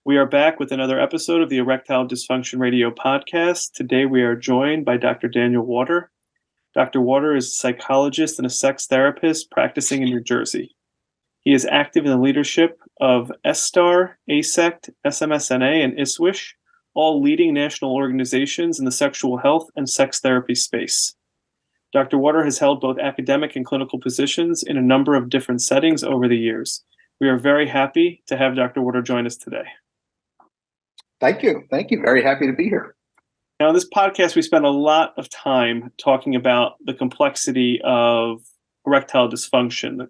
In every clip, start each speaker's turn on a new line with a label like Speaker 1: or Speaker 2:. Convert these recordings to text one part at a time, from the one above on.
Speaker 1: We are back with another episode of the Erectile Dysfunction Radio Podcast. Today we are joined by Dr. Daniel Water. Dr. Water is a psychologist and a sex therapist practicing in New Jersey. He is active in the leadership of SSTAR, ASECT, SMSNA, and ISWISH, all leading national organizations in the sexual health and sex therapy space. Dr. Water has held both academic and clinical positions in a number of different settings over the years. We are very happy to have Dr. Water join us today.
Speaker 2: Thank you. Very happy to be here.
Speaker 1: Now, in this podcast, we spend a lot of time talking about the complexity of erectile dysfunction,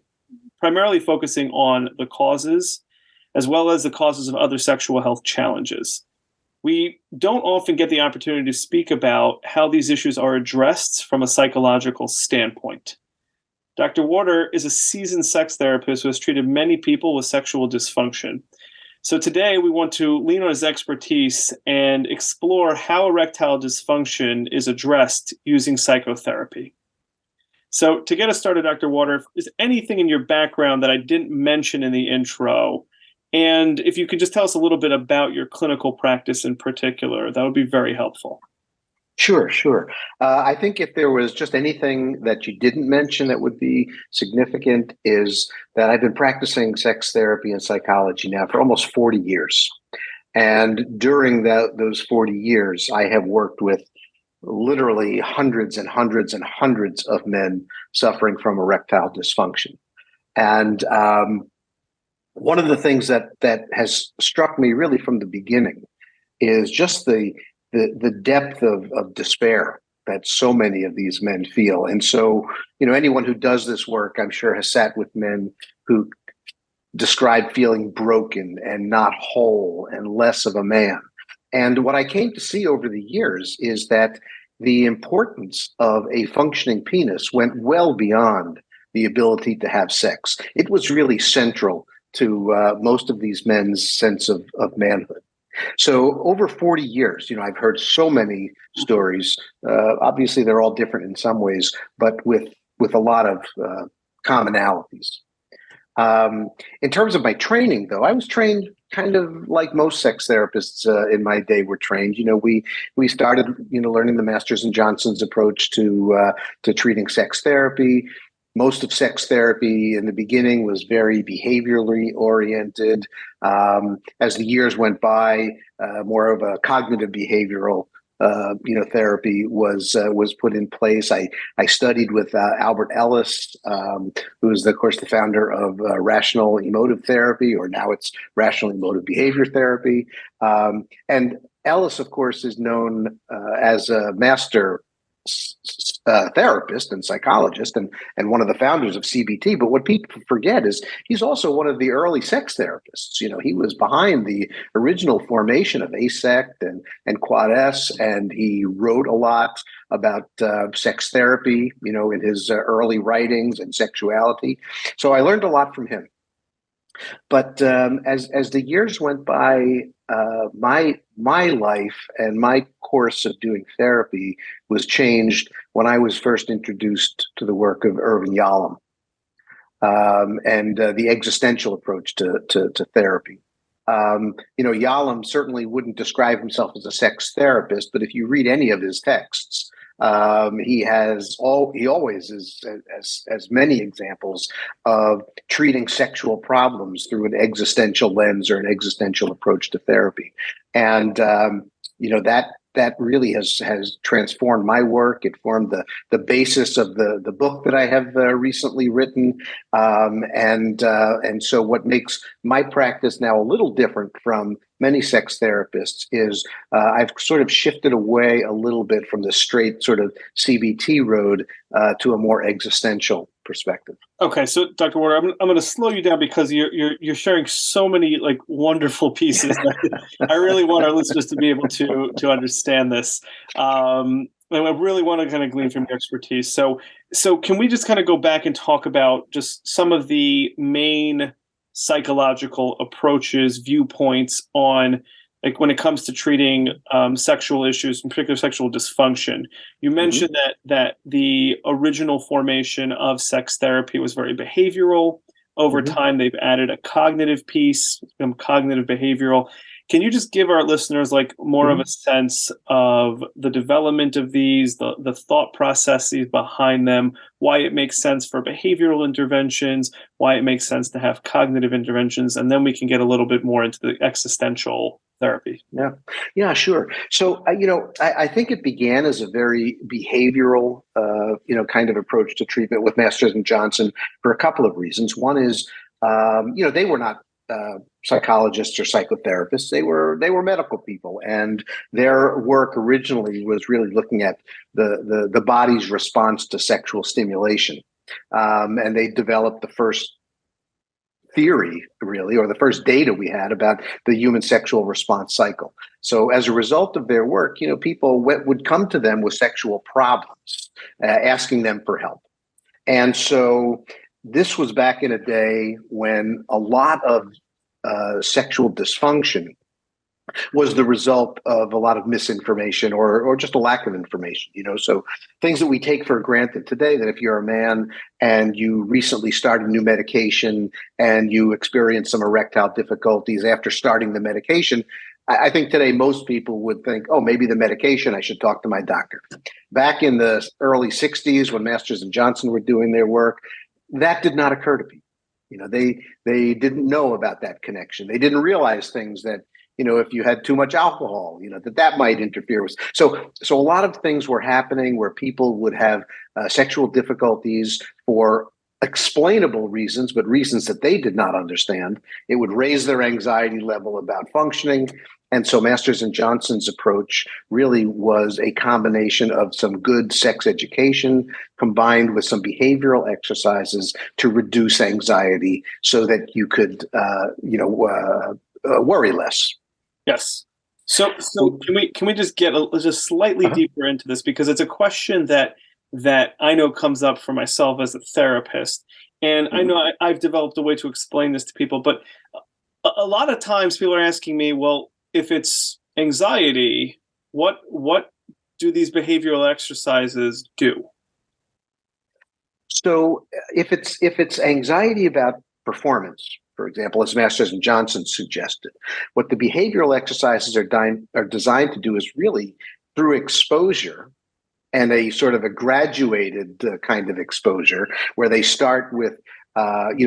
Speaker 1: primarily focusing on the causes, as well as the causes of other sexual health challenges. We don't often get the opportunity to speak about how these issues are addressed from a psychological standpoint. Dr. Water is a seasoned sex therapist who has treated many people with sexual dysfunction. So today we want to lean on his expertise and explore how erectile dysfunction is addressed using psychotherapy. So to get us started, Dr. Water, is anything in your background that I didn't mention in the intro? And if you could just tell us a little bit about your clinical practice in particular, that would be very helpful.
Speaker 2: Sure. I think if there was just anything that you didn't mention that would be significant is that I've been practicing sex therapy and psychology now for almost 40 years. And during those 40 years, I have worked with literally hundreds and hundreds and hundreds of men suffering from erectile dysfunction. And one of the things that has struck me really from the beginning is just the depth of despair that so many of these men feel. And so, anyone who does this work, I'm sure, has sat with men who describe feeling broken and not whole and less of a man. And what I came to see over the years is that the importance of a functioning penis went well beyond the ability to have sex. It was really central to most of these men's sense of manhood. So over 40 years, I've heard so many stories. Obviously, they're all different in some ways, but with a lot of commonalities. In terms of my training, though, I was trained kind of like most sex therapists in my day were trained. We started, learning the Masters and Johnson's approach to treating sex therapy. Most of sex therapy in the beginning was very behaviorally oriented. As the years went by, more of a cognitive behavioral therapy was put in place. I studied with Albert Ellis, who is, of course, the founder of Rational Emotive Therapy, or now it's Rational Emotive Behavior Therapy. And Ellis, of course, is known as a master therapist and psychologist and one of the founders of CBT. But what people forget is he's also one of the early sex therapists. He was behind the original formation of ASECT and Quad S, and he wrote a lot about sex therapy, in his early writings and sexuality. So I learned a lot from him. But as the years went by, my life and my course of doing therapy was changed when I was first introduced to the work of Irvin Yalom and the existential approach to therapy. Yalom certainly wouldn't describe himself as a sex therapist, but if you read any of his texts, he always is as many examples of treating sexual problems through an existential lens or an existential approach to therapy. And, that really has transformed my work. It formed the basis of the book that I have recently written. And so what makes my practice now a little different from many sex therapists is I've sort of shifted away a little bit from the straight sort of CBT road to a more existential perspective.
Speaker 1: Okay, so Dr. Water, I'm going to slow you down because you're sharing so many wonderful pieces. I really want our listeners to be able to understand this. And I really want to kind of glean from your expertise. So can we just kind of go back and talk about just some of the main psychological approaches, viewpoints on when it comes to treating sexual issues, in particular sexual dysfunction? You mentioned that the original formation of sex therapy was very behavioral. Over time, they've added a cognitive piece, cognitive behavioral. Can you just give our listeners like more of
Speaker 2: Mhm.
Speaker 1: a sense of the development of these, the thought processes behind them, why it makes sense for behavioral interventions, why it makes sense to have cognitive interventions, and then we can get a little bit more into the existential therapy.
Speaker 2: Yeah, yeah, sure. So, I think it began as a very behavioral, kind of approach to treatment with Masters and Johnson for a couple of reasons. One is, they were not psychologists or psychotherapists. They were medical people, and their work originally was really looking at the body's response to sexual stimulation, and they developed the first theory, really, or the first data we had about the human sexual response cycle. So as a result of their work, people would come to them with sexual problems, asking them for help. And so this was back in a day when a lot of sexual dysfunction was the result of a lot of misinformation or just a lack of information, so things that we take for granted today, that if you're a man and you recently started new medication and you experience some erectile difficulties after starting the medication, I think today most people would think, oh, maybe the medication, I should talk to my doctor. Back in the early 60s, when Masters and Johnson were doing their work, that did not occur to people. They didn't know about that connection. They didn't realize things that, if you had too much alcohol, that might interfere with. So a lot of things were happening where people would have sexual difficulties for explainable reasons, but reasons that they did not understand. It would raise their anxiety level about functioning. And so Masters and Johnson's approach really was a combination of some good sex education combined with some behavioral exercises to reduce anxiety so that you could, worry less.
Speaker 1: Yes. So can we just get just slightly deeper into this, because it's a question that I know comes up for myself as a therapist, and I know I've developed a way to explain this to people, but a lot of times people are asking me, well, if it's anxiety, what do these behavioral exercises do?
Speaker 2: So if it's anxiety about performance, for example, as Masters and Johnson suggested, what the behavioral exercises are designed to do is really through exposure, and a sort of a graduated kind of exposure where they start with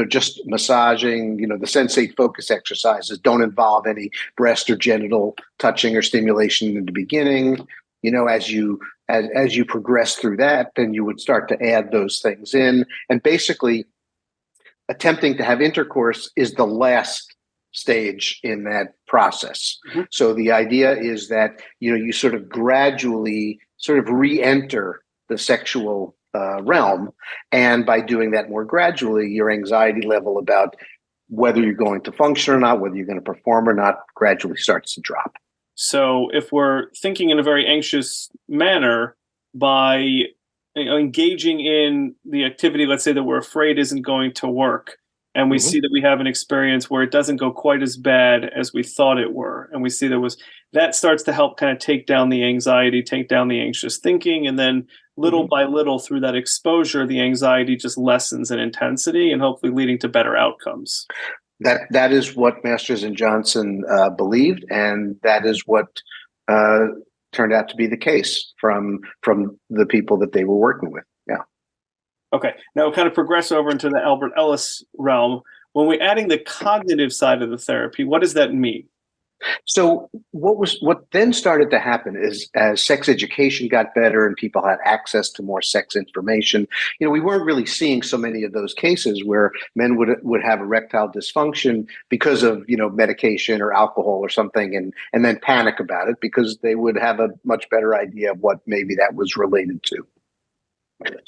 Speaker 2: just massaging. The sensate focus exercises don't involve any breast or genital touching or stimulation in the beginning. As you progress through that, then you would start to add those things in, and basically attempting to have intercourse is the last stage in that process. So the idea is that you sort of gradually sort of re-enter the sexual realm, and by doing that more gradually, your anxiety level about whether you're going to function or not, whether you're going to perform or not, gradually starts to drop.
Speaker 1: So if we're thinking in a very anxious manner, by engaging in the activity, let's say that we're afraid isn't going to work, and we see that we have an experience where it doesn't go quite as bad as we thought it were, and we see that starts to help kind of take down the anxiety, take down the anxious thinking, and then little by little through that exposure, the anxiety just lessens in intensity and hopefully leading to better outcomes.
Speaker 2: That is what Masters and Johnson believed, and that is what turned out to be the case from the people that they were working with. Yeah.
Speaker 1: Okay. Now we'll kind of progress over into the Albert Ellis realm. When we're adding the cognitive side of the therapy, what does that mean?
Speaker 2: So what then started to happen is, as sex education got better and people had access to more sex information, we weren't really seeing so many of those cases where men would have erectile dysfunction because of, medication or alcohol or something, and then panic about it because they would have a much better idea of what maybe that was related to.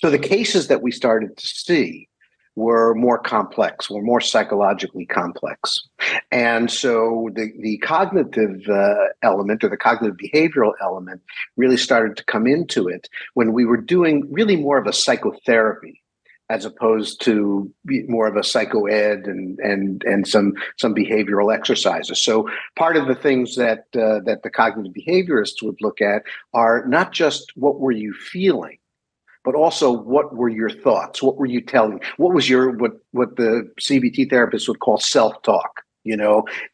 Speaker 2: So the cases that we started to see were more complex, were more psychologically complex. And so the cognitive element, or the cognitive behavioral element, really started to come into it when we were doing really more of a psychotherapy as opposed to more of a psycho-ed and some behavioral exercises. So part of the things that the cognitive behaviorists would look at are not just what were you feeling, but also what were your thoughts? What were you telling? What was what the CBT therapist would call self-talk?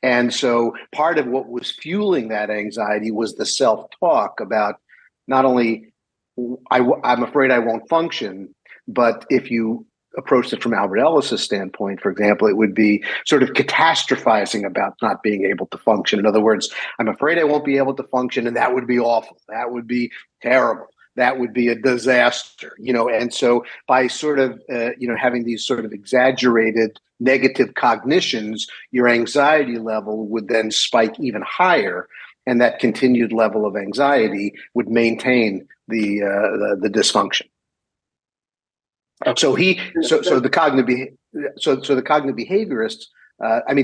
Speaker 2: And so part of what was fueling that anxiety was the self-talk about not only I'm afraid I won't function, but if you approach it from Albert Ellis's standpoint, for example, it would be sort of catastrophizing about not being able to function. In other words, I'm afraid I won't be able to function, and that would be awful. That would be terrible. That would be a disaster, And so by sort of, having these sort of exaggerated negative cognitions, your anxiety level would then spike even higher. And that continued level of anxiety would maintain the dysfunction. So the cognitive behaviorists,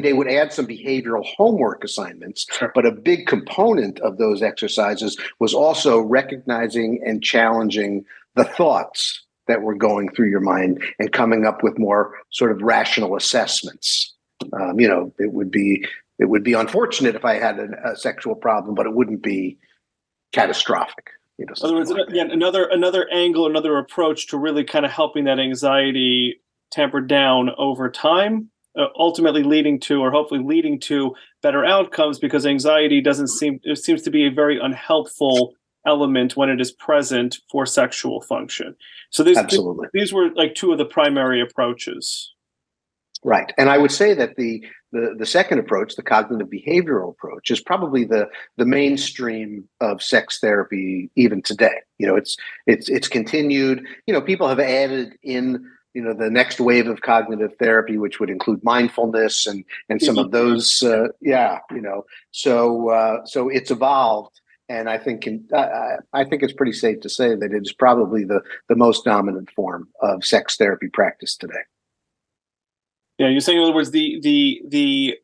Speaker 2: they would add some behavioral homework assignments,
Speaker 1: Sure.
Speaker 2: But a big component of those exercises was also recognizing and challenging the thoughts that were going through your mind and coming up with more sort of rational assessments. It would be unfortunate if I had a sexual problem, but it wouldn't be catastrophic.
Speaker 1: In other words, again, another angle, another approach to really kind of helping that anxiety tamper down over time, ultimately hopefully leading to better outcomes, because anxiety seems to be a very unhelpful element when it is present for sexual function. So these were like two of the primary approaches.
Speaker 2: Right. And I would say that the second approach, the cognitive behavioral approach, is probably the mainstream of sex therapy even today. It's continued. People have added in, the next wave of cognitive therapy, which would include mindfulness and some of those. So it's evolved. And I think it's pretty safe to say that it is probably the most dominant form of sex therapy practice today.
Speaker 1: Yeah, you're saying, in other words, the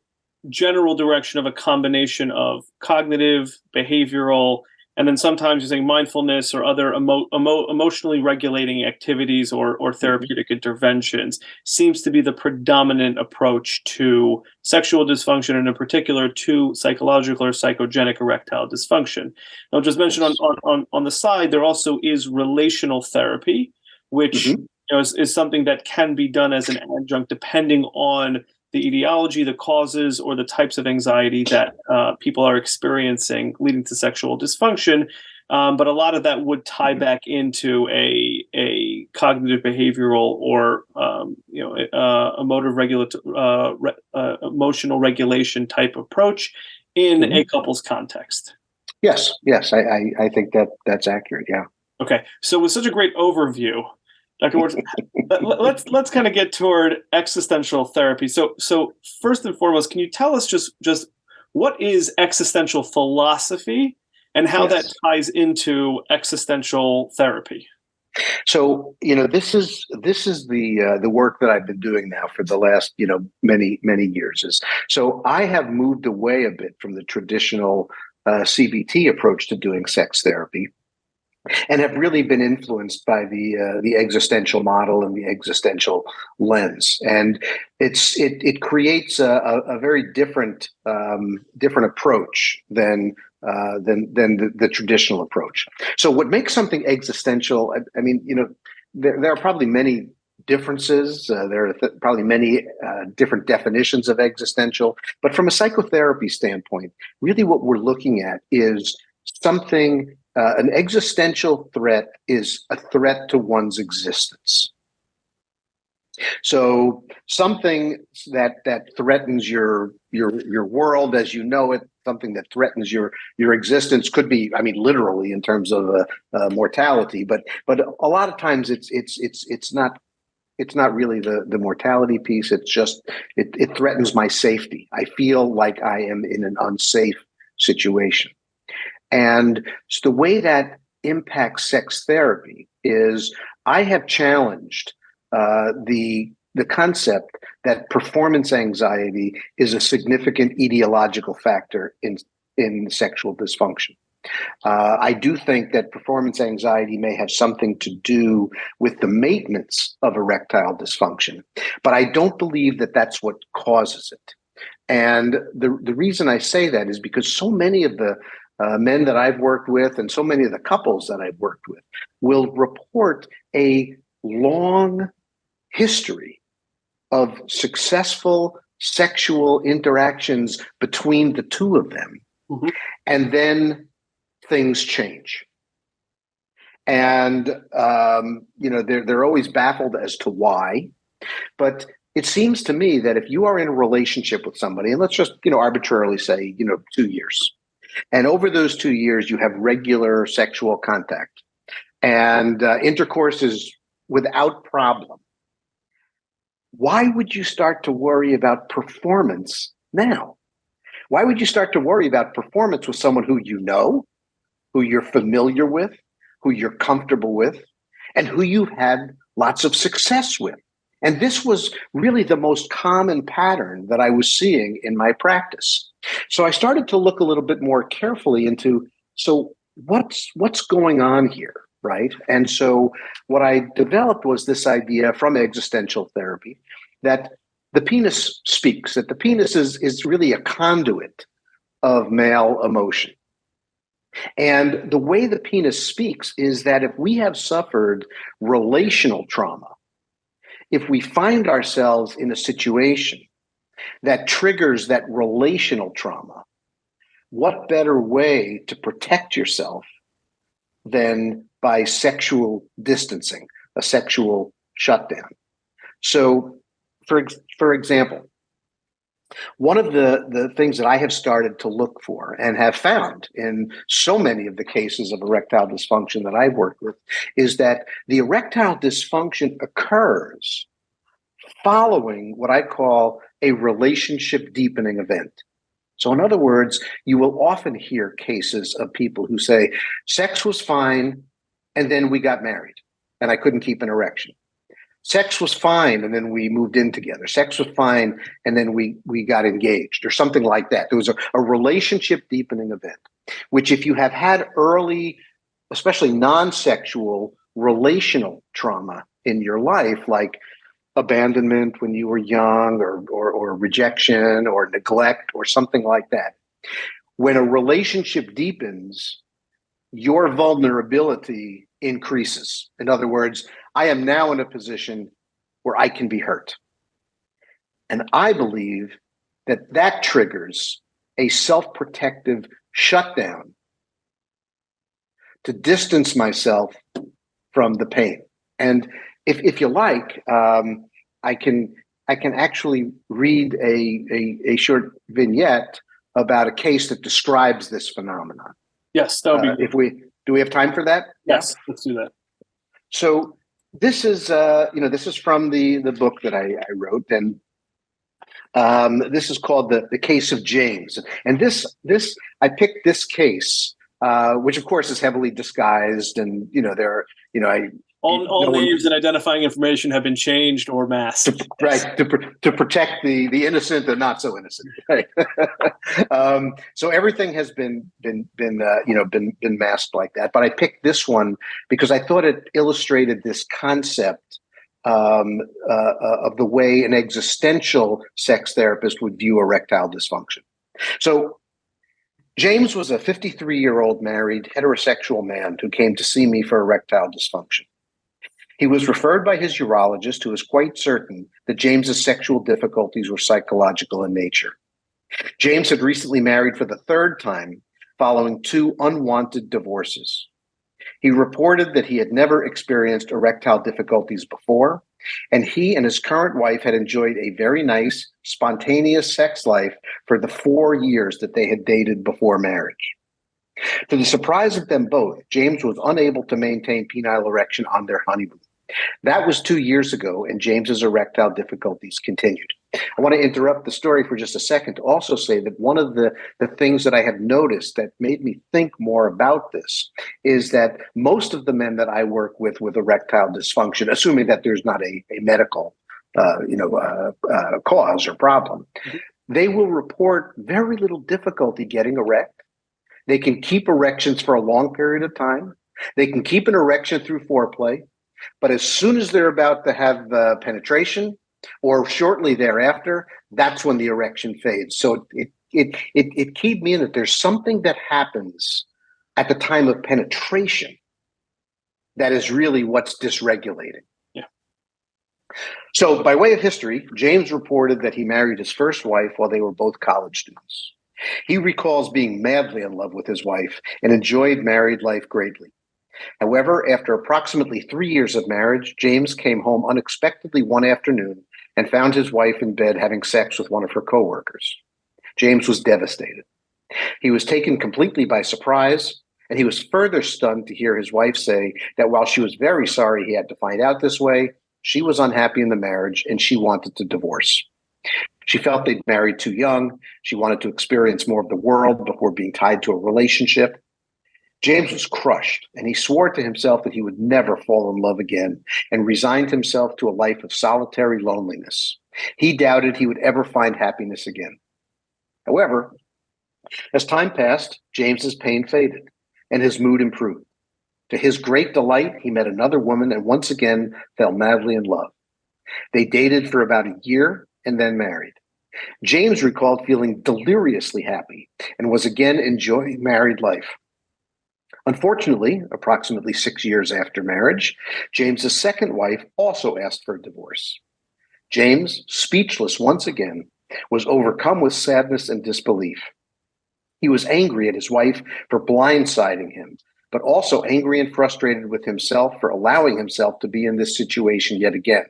Speaker 1: general direction of a combination of cognitive, behavioral, and then sometimes using mindfulness or other emotionally regulating activities or therapeutic interventions seems to be the predominant approach to sexual dysfunction, and in particular to psychological or psychogenic erectile dysfunction. Now, just mention on the side, there also is relational therapy, which is something that can be done as an adjunct depending on the etiology, the causes, or the types of anxiety that people are experiencing leading to sexual dysfunction. But a lot of that would tie back into a cognitive behavioral or emotional regulation type approach in a couple's context.
Speaker 2: Yes, I think that's accurate. Yeah.
Speaker 1: Okay, so with such a great overview, Dr. Ward, let's kind of get toward existential therapy. So first and foremost, can you tell us just what is existential philosophy and how that ties into existential therapy?
Speaker 2: So this is the work that I've been doing now for the last many years. So I have moved away a bit from the traditional CBT approach to doing sex therapy, and have really been influenced by the existential model and the existential lens, and it creates a very different approach than the traditional approach. So, what makes something existential? There are probably many differences. There are probably many different definitions of existential, but from a psychotherapy standpoint, really what we're looking at is something. An existential threat is a threat to one's existence. So something that threatens your world as you know it, something that threatens your existence could be, literally in terms of mortality, but a lot of times it's not really the mortality piece. It's just it threatens my safety. I feel like I am in an unsafe situation. And so the way that impacts sex therapy is I have challenged the concept that performance anxiety is a significant etiological factor in sexual dysfunction. I do think that performance anxiety may have something to do with the maintenance of erectile dysfunction, but I don't believe that that's what causes it. And the reason I say that is because so many of the men that I've worked with and so many of the couples that I've worked with will report a long history of successful sexual interactions between the two of them. Mm-hmm. And then things change. And, they're always baffled as to why. But it seems to me that if you are in a relationship with somebody, and let's just, arbitrarily say, 2 years, and over those 2 years, you have regular sexual contact and intercourse is without problem, why would you start to worry about performance now? Why would you start to worry about performance with someone who you know, who you're familiar with, who you're comfortable with, and who you've had lots of success with? And this was really the most common pattern that I was seeing in my practice. So I started to look a little bit more carefully into, so what's going on here, right? And so what I developed was this idea from existential therapy that the penis speaks, that the penis is really a conduit of male emotion. And the way the penis speaks is that if we have suffered relational trauma, if we find ourselves in a situation that triggers that relational trauma, what better way to protect yourself than by sexual distancing, a sexual shutdown? So, for example, one of the things that I have started to look for and have found in so many of the cases of erectile dysfunction that I've worked with is that the erectile dysfunction occurs following what I call a relationship deepening event. So in other words, you will often hear cases of people who say, sex was fine, and then we got married, and I couldn't keep an erection. Sex was fine, and then we moved in together. Sex was fine, and then we got engaged, or something like that. There was a relationship deepening event, which if you have had early, especially non-sexual relational trauma in your life, like abandonment when you were young, or rejection or neglect or something like that, when a relationship deepens, your vulnerability increases. In other words, I am now in a position where I can be hurt. And I believe that triggers a self-protective shutdown to distance myself from the pain. And if you like, I can actually read a short vignette about a case that describes this phenomenon.
Speaker 1: Yes, that would be.
Speaker 2: Do we have time for that?
Speaker 1: Yes, let's do that.
Speaker 2: So this is this is from the book that I wrote, and this is called the Case of James. And this I picked this case, which of course is heavily disguised, and all
Speaker 1: names and identifying information have been changed or masked.
Speaker 2: To protect the innocent and not so innocent. Right? So everything has been masked like that. But I picked this one because I thought it illustrated this concept of the way an existential sex therapist would view erectile dysfunction. So James was a 53-year-old married heterosexual man who came to see me for erectile dysfunction. He was referred by his urologist, who was quite certain that James's sexual difficulties were psychological in nature. James had recently married for the third time following 2 unwanted divorces. He reported that he had never experienced erectile difficulties before, and he and his current wife had enjoyed a very nice, spontaneous sex life for the 4 years that they had dated before marriage. To the surprise of them both, James was unable to maintain penile erection on their honeymoon. That was 2 years ago, and James's erectile difficulties continued. I want to interrupt the story for just a second to also say that one of the things that I have noticed that made me think more about this is that most of the men that I work with erectile dysfunction, assuming that there's not a medical cause or problem, they will report very little difficulty getting erect. They can keep erections for a long period of time. They can keep an erection through foreplay. But as soon as they're about to have penetration or shortly thereafter, that's when the erection fades. So it keyed me in that there's something that happens at the time of penetration that is really what's dysregulating.
Speaker 1: Yeah.
Speaker 2: So, by way of history, James reported that he married his first wife while they were both college students. He recalls being madly in love with his wife and enjoyed married life greatly. However, after approximately 3 years of marriage, James came home unexpectedly one afternoon and found his wife in bed having sex with one of her coworkers. James was devastated. He was taken completely by surprise, and he was further stunned to hear his wife say that while she was very sorry he had to find out this way, she was unhappy in the marriage and she wanted to divorce. She felt they'd married too young. She wanted to experience more of the world before being tied to a relationship. James was crushed, and he swore to himself that he would never fall in love again and resigned himself to a life of solitary loneliness. He doubted he would ever find happiness again. However, as time passed, James's pain faded and his mood improved. To his great delight, he met another woman and once again fell madly in love. They dated for about a year and then married. James recalled feeling deliriously happy and was again enjoying married life. Unfortunately, approximately 6 years after marriage, James's second wife also asked for a divorce. James, speechless once again, was overcome with sadness and disbelief. He was angry at his wife for blindsiding him, but also angry and frustrated with himself for allowing himself to be in this situation yet again.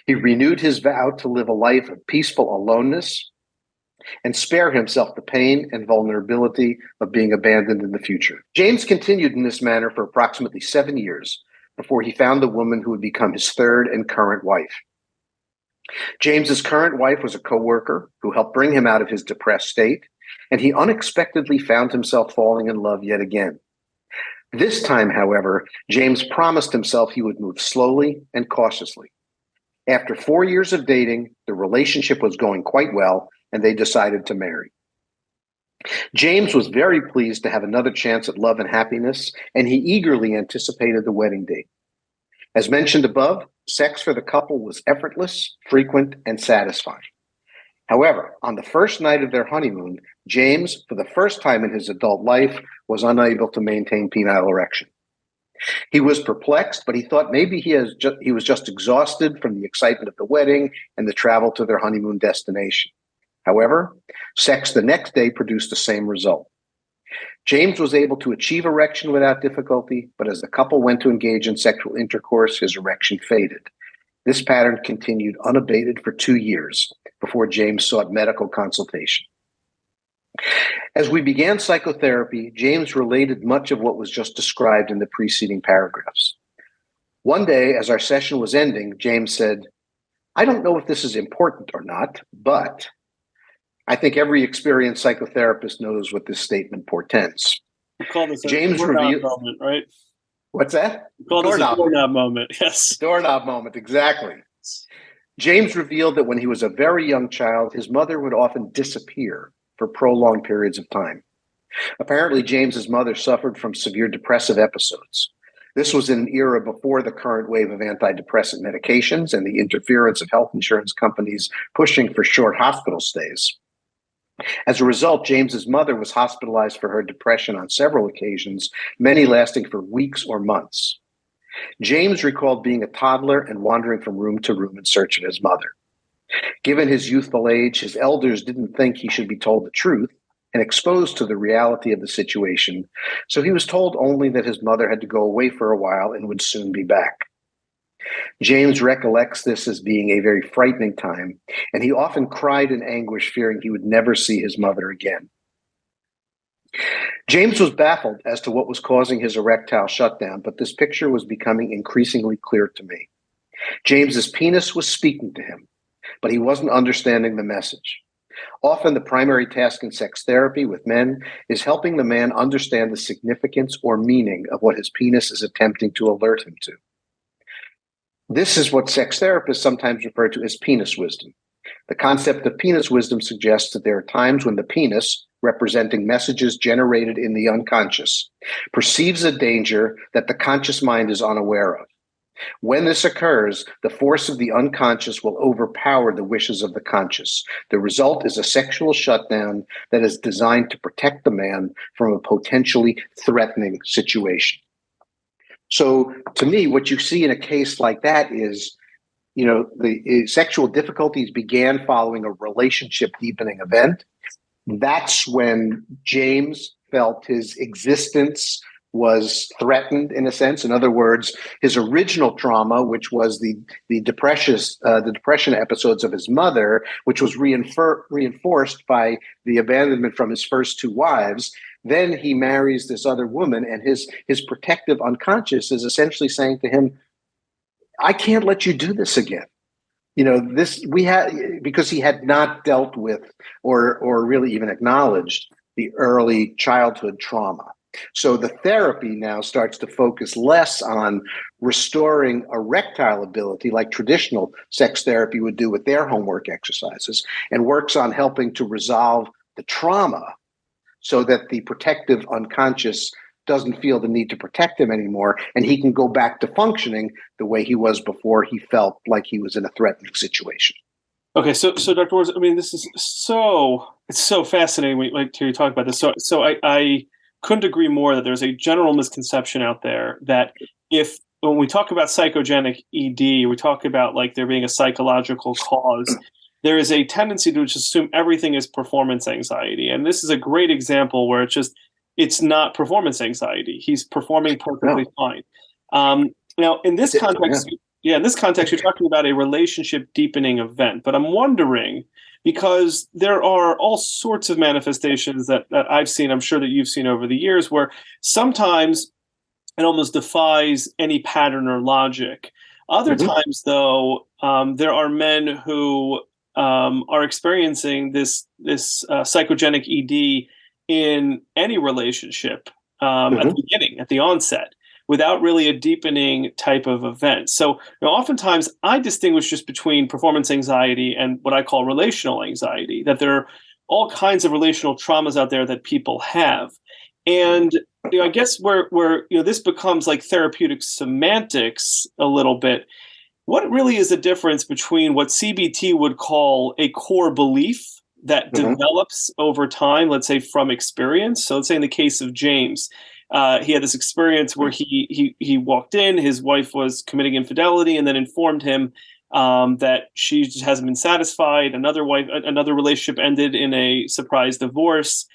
Speaker 2: He renewed his vow to live a life of peaceful aloneness and spare himself the pain and vulnerability of being abandoned in the future. James continued in this manner for approximately 7 years before he found the woman who would become his third and current wife. James's current wife was a coworker who helped bring him out of his depressed state, and he unexpectedly found himself falling in love yet again. This time, however, James promised himself he would move slowly and cautiously. After 4 years of dating, the relationship was going quite well, and they decided to marry. James was very pleased to have another chance at love and happiness, and he eagerly anticipated the wedding date. As mentioned above, sex for the couple was effortless, frequent, and satisfying. However, on the first night of their honeymoon, James, for the first time in his adult life, was unable to maintain penile erection. He was perplexed, but he thought maybe he was just exhausted from the excitement of the wedding and the travel to their honeymoon destination. However, sex the next day produced the same result. James was able to achieve erection without difficulty, but as the couple went to engage in sexual intercourse, his erection faded. This pattern continued unabated for 2 years before James sought medical consultation. As we began psychotherapy, James related much of what was just described in the preceding paragraphs. One day, as our session was ending, James said, "I don't know if this is important or not, but I think every experienced psychotherapist knows what this statement portends."
Speaker 1: We call this a
Speaker 2: James
Speaker 1: doorknob moment, right?
Speaker 2: What's that?
Speaker 1: We call this a doorknob moment, yes.
Speaker 2: Doorknob moment, exactly. James revealed that when he was a very young child, his mother would often disappear for prolonged periods of time. Apparently, James's mother suffered from severe depressive episodes. This was in an era before the current wave of antidepressant medications and the interference of health insurance companies pushing for short hospital stays. As a result, James's mother was hospitalized for her depression on several occasions, many lasting for weeks or months. James recalled being a toddler and wandering from room to room in search of his mother. Given his youthful age, his elders didn't think he should be told the truth and exposed to the reality of the situation, so he was told only that his mother had to go away for a while and would soon be back. James recollects this as being a very frightening time, and he often cried in anguish, fearing he would never see his mother again. James was baffled as to what was causing his erectile shutdown, but this picture was becoming increasingly clear to me. James's penis was speaking to him, but he wasn't understanding the message. Often the primary task in sex therapy with men is helping the man understand the significance or meaning of what his penis is attempting to alert him to. This is what sex therapists sometimes refer to as penis wisdom. The concept of penis wisdom suggests that there are times when the penis, representing messages generated in the unconscious, perceives a danger that the conscious mind is unaware of. When this occurs, the force of the unconscious will overpower the wishes of the conscious. The result is a sexual shutdown that is designed to protect the man from a potentially threatening situation. So, to me, what you see in a case like that is the sexual difficulties began following a relationship deepening event. That's when James felt his existence was threatened, in a sense. In other words, his original trauma, which was the depression episodes of his mother, which was reinforced by the abandonment from his first two wives. Then he marries this other woman, and his protective unconscious is essentially saying to him, I can't let you do this again. Because he had not dealt with or really even acknowledged the early childhood trauma. So the therapy now starts to focus less on restoring erectile ability, like traditional sex therapy would do with their homework exercises, and works on helping to resolve the trauma so that the protective unconscious doesn't feel the need to protect him anymore, and he can go back to functioning the way he was before he felt like he was in a threatening situation.
Speaker 1: Okay, so Dr. Wars, I mean, this is it's so fascinating when you talk about this. So I couldn't agree more that there's a general misconception out there that when we talk about psychogenic ED, we talk about like there being a psychological cause, there is a tendency to just assume everything is performance anxiety. And this is a great example where it's not performance anxiety. He's performing perfectly fine. Now, in this context, in this context, you're talking about a relationship deepening event. But I'm wondering, because there are all sorts of manifestations that I've seen, I'm sure that you've seen over the years, where sometimes it almost defies any pattern or logic. Other times, though, there are men who are experiencing this psychogenic ED in any relationship at the beginning, at the onset, without really a deepening type of event. So oftentimes I distinguish just between performance anxiety and what I call relational anxiety, that there are all kinds of relational traumas out there that people have. And I guess where this becomes like therapeutic semantics a little bit, what really is the difference between what CBT would call a core belief that develops over time, let's say from experience? So let's say in the case of James, he had this experience where he walked in, his wife was committing infidelity, and then informed him that she just hasn't been satisfied. Another relationship ended in a surprise divorce.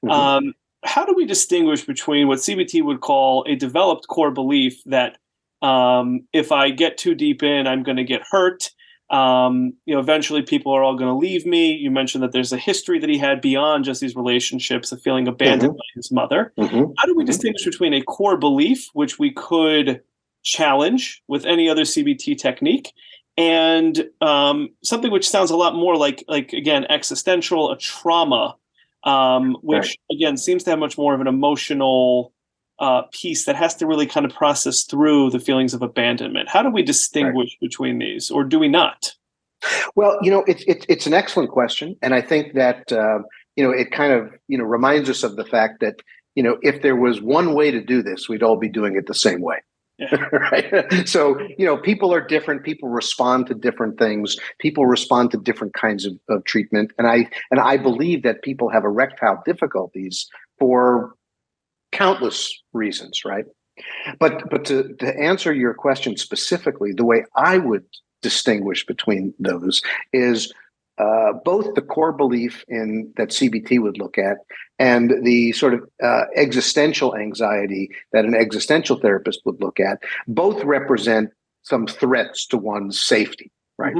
Speaker 1: How do we distinguish between what CBT would call a developed core belief that if I get too deep in, I'm going to get hurt? Eventually people are all going to leave me. You mentioned that there's a history that he had beyond just these relationships of feeling abandoned by his mother. How do we distinguish between a core belief, which we could challenge with any other CBT technique, and something which sounds a lot more like again, existential, a trauma, which again seems to have much more of an emotional piece that has to really kind of process through the feelings of abandonment? How do we distinguish between these, or do we not?
Speaker 2: Well, it's an excellent question, and I think that it kind of reminds us of the fact that if there was one way to do this, we'd all be doing it the same way. Yeah. Right. So, people are different. People respond to different things. People respond to different kinds of treatment. And I believe that people have erectile difficulties for countless reasons, right? But to answer your question specifically, the way I would distinguish between those is both the core belief that CBT would look at and the sort of existential anxiety that an existential therapist would look at. Both represent some threats to one's safety, right?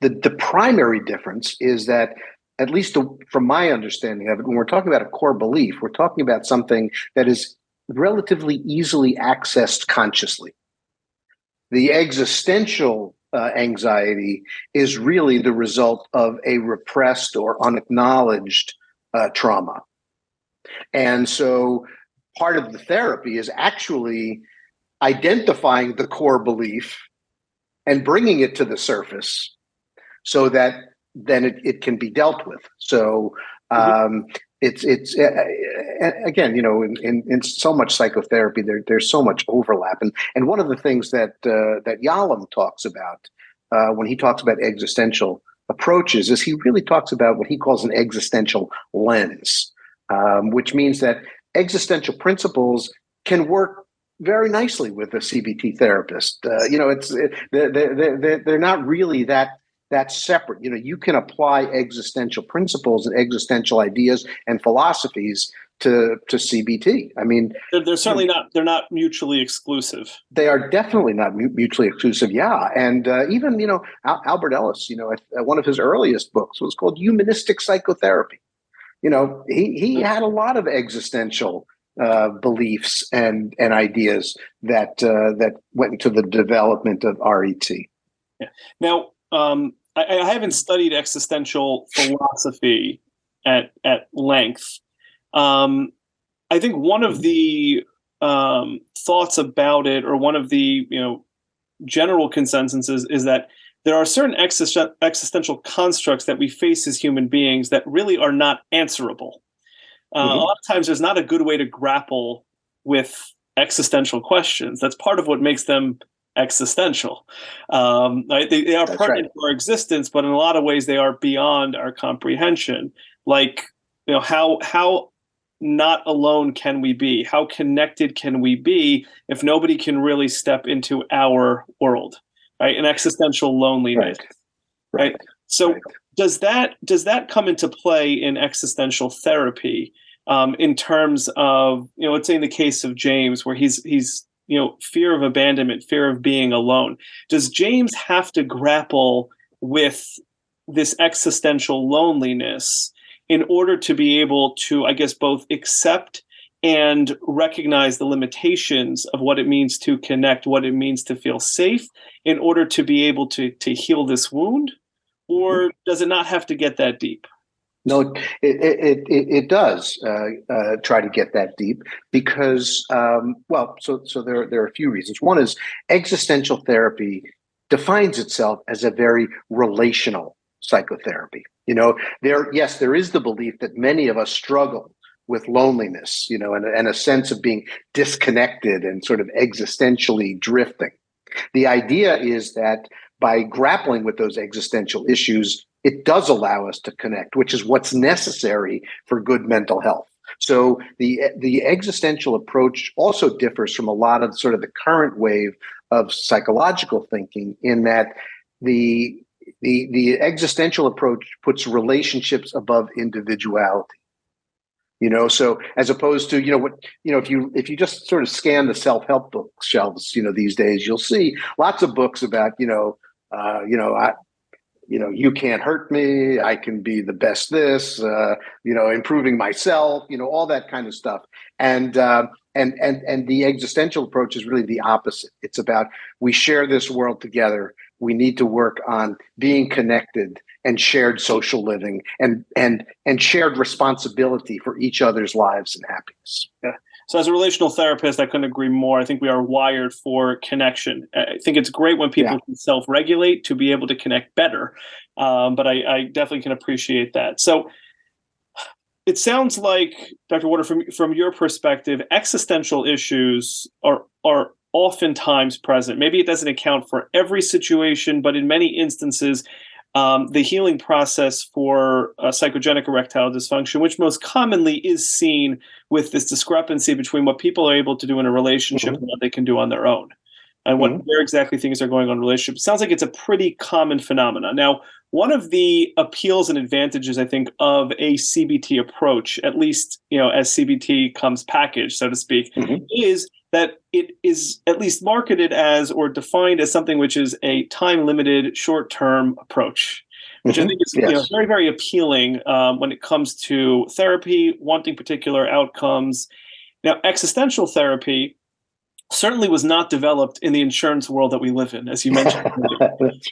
Speaker 2: The primary difference is that, at least from my understanding of it, when we're talking about a core belief, we're talking about something that is relatively easily accessed consciously. The existential anxiety is really the result of a repressed or unacknowledged trauma. And so part of the therapy is actually identifying the core belief and bringing it to the surface so that then it can be dealt with. So it's again, in so much psychotherapy, there's so much overlap. And one of the things that Yalom talks about when he talks about existential approaches is he really talks about what he calls an existential lens, which means that existential principles can work very nicely with a CBT therapist. They're not really that separate. You can apply existential principles and existential ideas and philosophies to CBT. I mean,
Speaker 1: they're certainly not. They're not mutually exclusive.
Speaker 2: They are definitely not mutually exclusive. Yeah, and even Albert Ellis. One of his earliest books was called Humanistic Psychotherapy. He had a lot of existential beliefs and ideas that went into the development of RET.
Speaker 1: Yeah. Now, I haven't studied existential philosophy at length. I think one of the thoughts about it, or one of the general consensuses, is that there are certain existential constructs that we face as human beings that really are not answerable. A lot of times there's not a good way to grapple with existential questions. That's part of what makes them existential. Right? They are pertinent to our existence, but in a lot of ways they are beyond our comprehension. Like, how not alone can we be? How connected can we be if nobody can really step into our world? Right? An existential loneliness. Right? So does that come into play in existential therapy, in terms of, let's say in the case of James, where he's fear of abandonment, fear of being alone? Does James have to grapple with this existential loneliness in order to be able to, I guess, both accept and recognize the limitations of what it means to connect, what it means to feel safe, in order to be able to heal this wound? Or does it not have to get that deep?
Speaker 2: No, it does try to get that deep, because, so there are a few reasons. One is existential therapy defines itself as a very relational psychotherapy. There is the belief that many of us struggle with loneliness, and a sense of being disconnected and sort of existentially drifting. The idea is that by grappling with those existential issues, it does allow us to connect, which is what's necessary for good mental health. So the existential approach also differs from a lot of sort of the current wave of psychological thinking, in that the existential approach puts relationships above individuality. So as opposed to, if you just sort of scan the self-help bookshelves, these days, you'll see lots of books about, you can't hurt me, I can be the best this, improving myself, all that kind of stuff. And the existential approach is really the opposite. It's about, we share this world together. We need to work on being connected and shared social living and shared responsibility for each other's lives and happiness.
Speaker 1: Yeah. So as a relational therapist, I couldn't agree more. I think we are wired for connection. I think it's great when people can self-regulate to be able to connect better. But I definitely can appreciate that. So it sounds like, Dr. Warder, from your perspective, existential issues are oftentimes present. Maybe it doesn't account for every situation, but in many instances, the healing process for psychogenic erectile dysfunction, which most commonly is seen with this discrepancy between what people are able to do in a relationship and what they can do on their own, and where exactly things are going on in relationships. Sounds like it's a pretty common phenomenon. Now, one of the appeals and advantages, I think, of a CBT approach, at least as CBT comes packaged, so to speak, is that it is at least marketed as, or defined as, something which is a time-limited, short-term approach, which I think is very, very appealing when it comes to therapy, wanting particular outcomes. Now, existential therapy certainly was not developed in the insurance world that we live in, as you mentioned.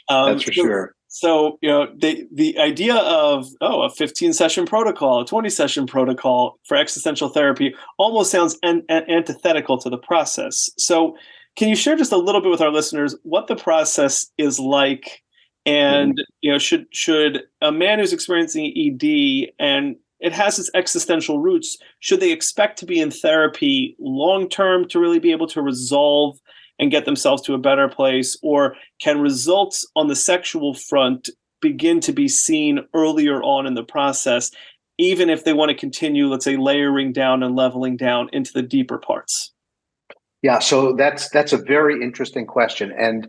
Speaker 2: That's for sure.
Speaker 1: So, the idea of, a 15-session protocol, a 20-session protocol for existential therapy almost sounds antithetical to the process. So can you share just a little bit with our listeners what the process is like? And, should a man who's experiencing ED and it has its existential roots, should they expect to be in therapy long-term to really be able to resolve and get themselves to a better place? Or can results on the sexual front begin to be seen earlier on in the process, even if they want to continue, let's say, layering down and leveling down into the deeper parts?
Speaker 2: Yeah, so that's a very interesting question, and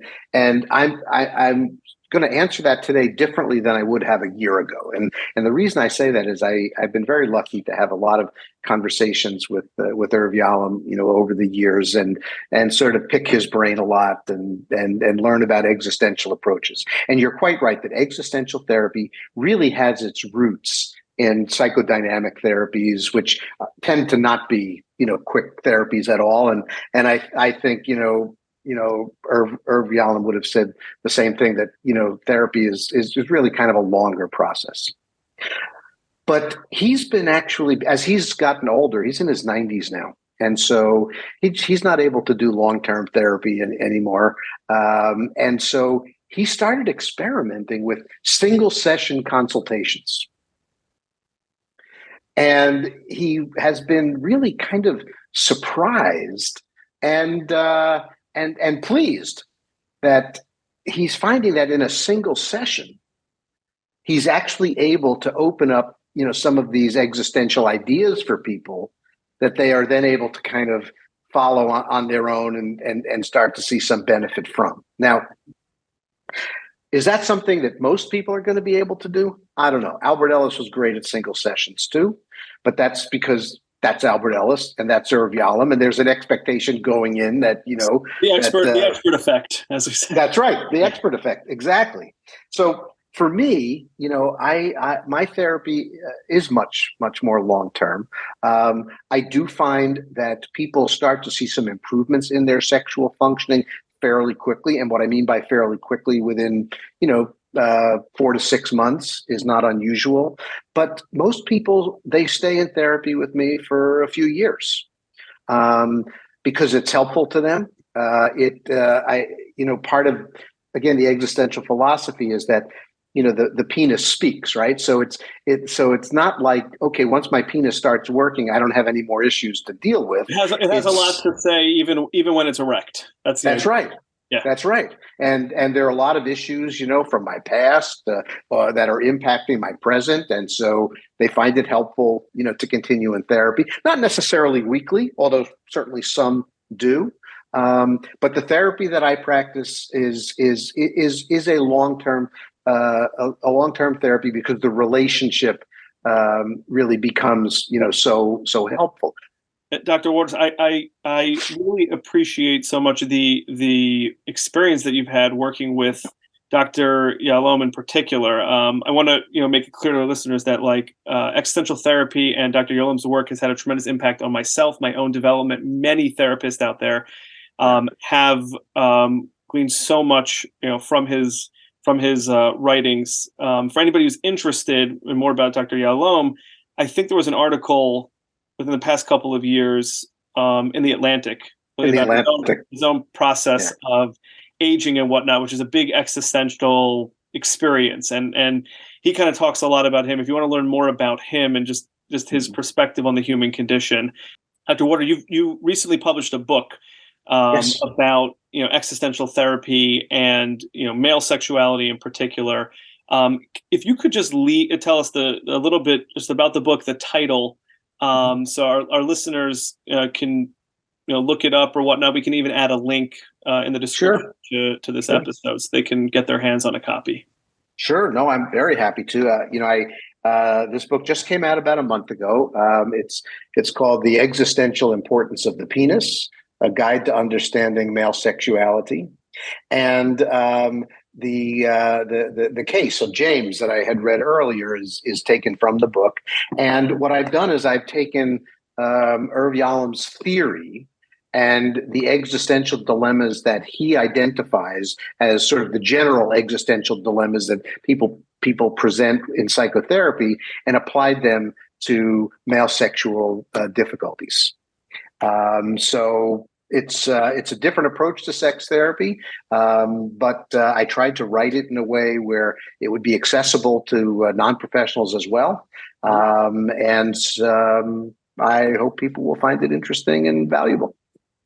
Speaker 2: I'm going to answer that today differently than I would have a year ago. And the reason I say that is I've been very lucky to have a lot of conversations with Irv Yalom, over the years, and sort of pick his brain a lot and learn about existential approaches. And you're quite right that existential therapy really has its roots in psychodynamic therapies, which tend to not be, quick therapies at all. And I think, Irv Yalom would have said the same thing, that, therapy is really kind of a longer process. But he's been actually, as he's gotten older, he's in his 90s now. And so he's not able to do long-term therapy anymore. And so he started experimenting with single session consultations. And he has been really kind of surprised and pleased that he's finding that in a single session, he's actually able to open up, some of these existential ideas for people that they are then able to kind of follow on their own and start to see some benefit from. Now, is that something that most people are going to be able to do? I don't know. Albert Ellis was great at single sessions too, but that's because that's Albert Ellis and that's Irv Yalom, and there's an expectation going in that,
Speaker 1: the expert effect, as we say. That's
Speaker 2: right, the expert effect, exactly. So for me, my therapy is much more long term. I do find that people start to see some improvements in their sexual functioning fairly quickly. And what I mean by fairly quickly, within, 4 to 6 months is not unusual. But most people, they stay in therapy with me for a few years because it's helpful to them. Part of, again, the existential philosophy is that, the penis speaks, right? So it's not like, okay, once my penis starts working, I don't have any more issues to deal with.
Speaker 1: It has a lot to say, even when it's erect. That's
Speaker 2: right. Yeah, that's right. And there are a lot of issues, from my past that are impacting my present, and so they find it helpful, to continue in therapy. Not necessarily weekly, although certainly some do. But the therapy that I practice is a long-term. A long-term therapy, because the relationship really becomes, so helpful.
Speaker 1: Dr. Waters, I really appreciate so much of the experience that you've had working with Dr. Yalom in particular. I want to make it clear to our listeners that existential therapy and Dr. Yalom's work has had a tremendous impact on myself, my own development. Many therapists out there have gleaned so much from his writings. For anybody who's interested in more about Dr. Yalom, I think there was an article within the past couple of years in the Atlantic about his own process of aging and whatnot, which is a big existential experience. And he kind of talks a lot about him. If you want to learn more about him and just his perspective on the human condition, Dr. Water, you recently published a book about existential therapy and male sexuality in particular. If you could just tell us a little bit just about the book, the title, so our listeners can look it up or whatnot. We can even add a link in the description to this episode, so they can get their hands on a copy.
Speaker 2: Sure. No, I'm very happy to. This book just came out about a month ago. It's called The Existential Importance of the Penis: A Guide to Understanding Male Sexuality. And the case of James that I had read earlier is taken from the book. And what I've done is I've taken Irv Yalom's theory and the existential dilemmas that he identifies as sort of the general existential dilemmas that people present in psychotherapy, and applied them to male sexual difficulties. So it's a different approach to sex therapy, but I tried to write it in a way where it would be accessible to non-professionals as well. And I hope people will find it interesting and valuable.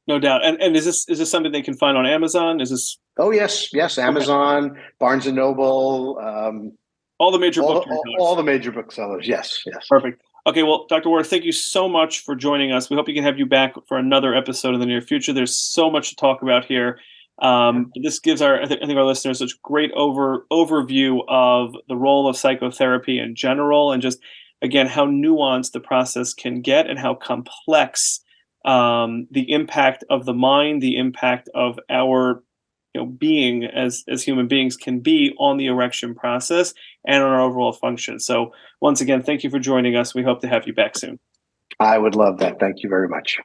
Speaker 1: No doubt. And is this something they can find on Amazon? Is this?
Speaker 2: Oh, yes. Amazon, okay. Barnes and Noble,
Speaker 1: all the major booksellers.
Speaker 2: All the major booksellers. Yes.
Speaker 1: Perfect. Okay, well, Dr. Ward, thank you so much for joining us. We hope we can have you back for another episode in the near future. There's so much to talk about here. This gives I think our listeners such great overview of the role of psychotherapy in general, and just again how nuanced the process can get, and how complex the impact of the mind, the impact of our being as human beings can be on the erection process and on our overall function. So once again, thank you for joining us. We hope to have you back soon.
Speaker 2: I would love that. Thank you very much.